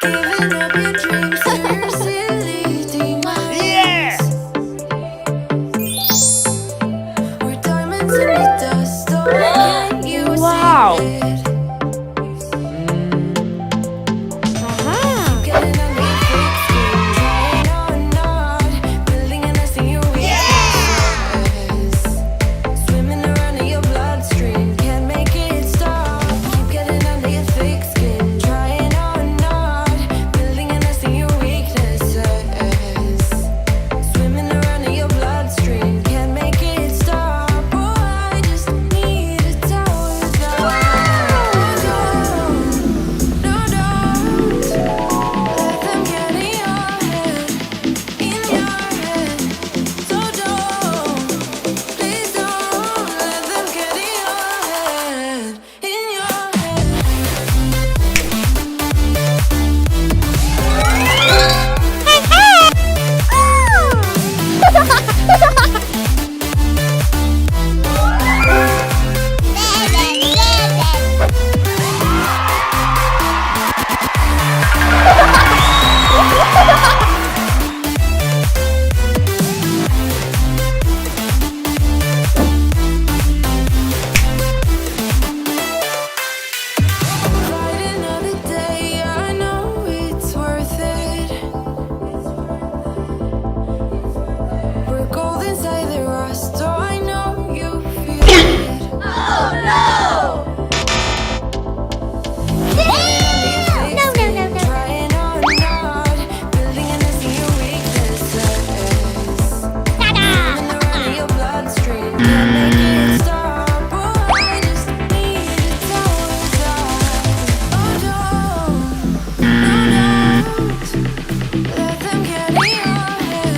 Giving up your dreams to your silly demons. Yeah! We're diamonds in the dust. Oh, can't you Wow. see it? Aha. Getting under your thick skin, trying on not building a nest in your weaknesses. Swimming around in your bloodstream, can't make it stop. Keep getting under your thick skin, trying on not building a nest in your weaknesses. Swimming around in your bloodstream, can't make it stop. Oh, I just need to tell you that. No, don't let them get in your head, So don't, please don't let them get in your head, Fight another day, I know it's worth it. We're gold inside the rust, so I know you feel it. Oh no! Trying on not building a nest in your weaknesses. Swimming around in your bloodstream, can't make it stop. Oh, I just need to tell you that. Oh, don't, let them get in your head,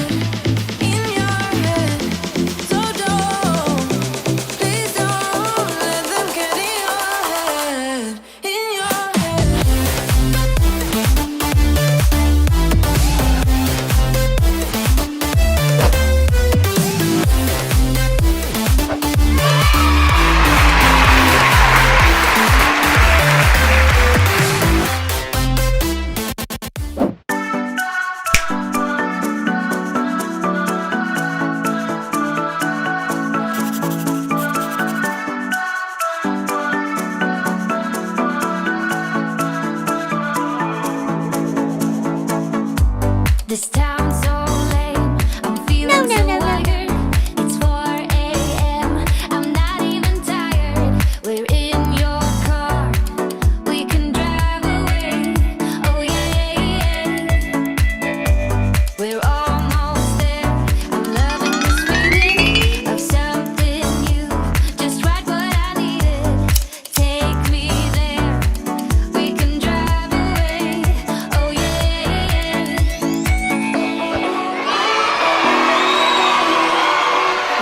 So don't, please don't let them get in your head, This town's so lame. I'm feeling so tired. It's 4 a.m. I'm not even tired. We're in your car. We can drive away. Oh yeah. We're almost there. I'm loving this feeling of something new. Just right what I needed. Take me there. We can drive away. Oh yeah.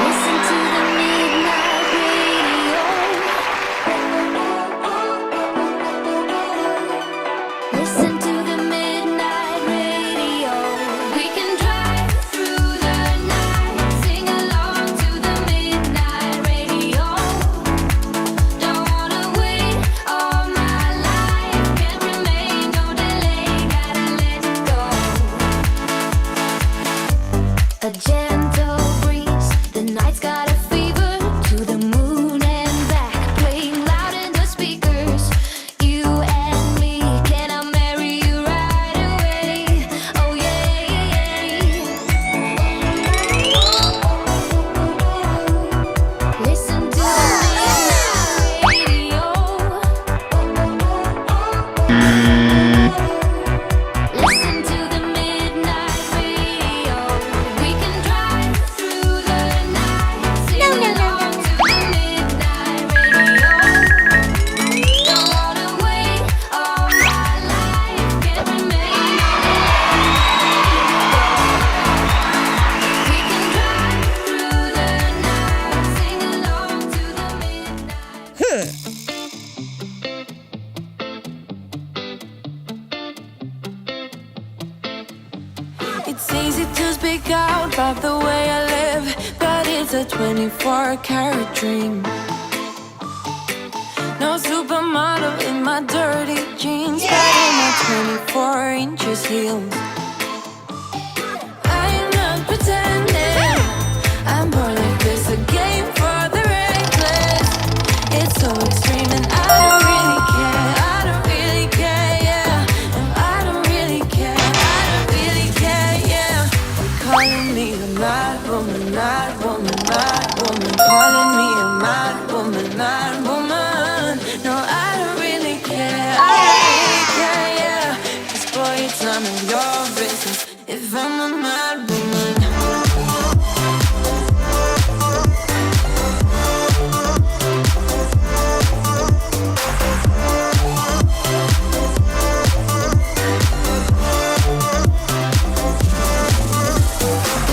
Listen to the midnight radio. Listen to the midnight radio. We can drive through the night, sing along to the midnight radio. Don't wanna wait all my life, can't remain, no delay, gotta let go. A gentle breeze, the night's got a fever. To the moon and back, playing loud in the speakers. You and me, can I marry you right away? Oh yeah. Listen to the midnight radio. Listen to the midnight radio. We can drive through the night, sing along to the midnight radio. Don't wanna wait all my life, can't remain on We can drive through the night, sing along to the midnight. It's easy to speak out about the way I live, but it's a 24-karat dream. No supermodel in my dirty jeans, but in my 24 inches heels. I'm not pretending I'm born like this, a game for the reckless. It's so extreme and I don't really care. I don't really care, yeah. And I don't really care. I don't really care, yeah. Calling me a mad woman, mad woman, mad woman. Calling me a mad woman, mad woman. No, I don't really care. I don't really care, yeah. 'Cause boy, it's none of your business if I'm a mad woman.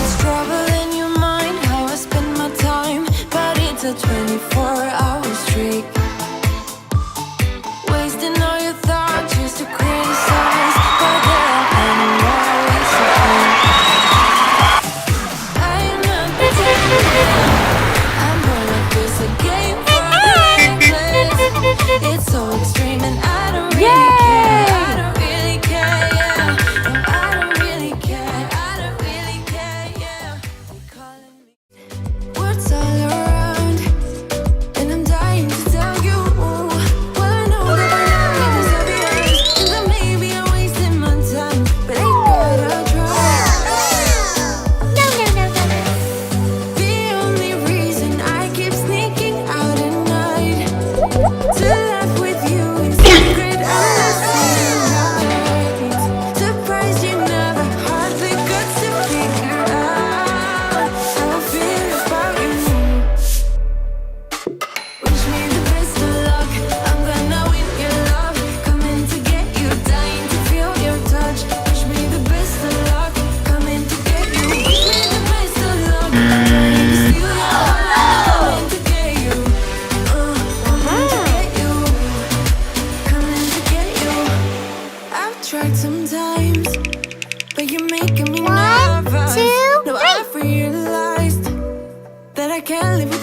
It's trouble in your mind how I spend my time, but it's a 24-hour streak. Wasting all your thoughts just to criticize, but there are plenty more ways to think. I'm not pretending I'm born like this, a game for the reckless. It's so extreme and I don't really care. I don't really care, yeah. No, I don't really care. I don't really care, yeah. You're calling me. Words all around, and I'm dying to tell you. Well, I know that we're not meant to be honest, and that maybe I'm wasting my time, but I gotta try. The only reason I keep sneaking out at night to laugh with you in secret, I'm missing nights. Surprised you never had the guts to figure out how I feel about you. Wish me the best of luck. I'm gonna win your love. Coming to get you, dying to feel your touch. Wish me the best of luck. Coming to get you. Wish me the best of luck. I'm trying to steal your love. Coming to get you. Coming to get you. Coming to get you. I've tried sometimes, but you're making me nervous. two, No, I've realized that I can't live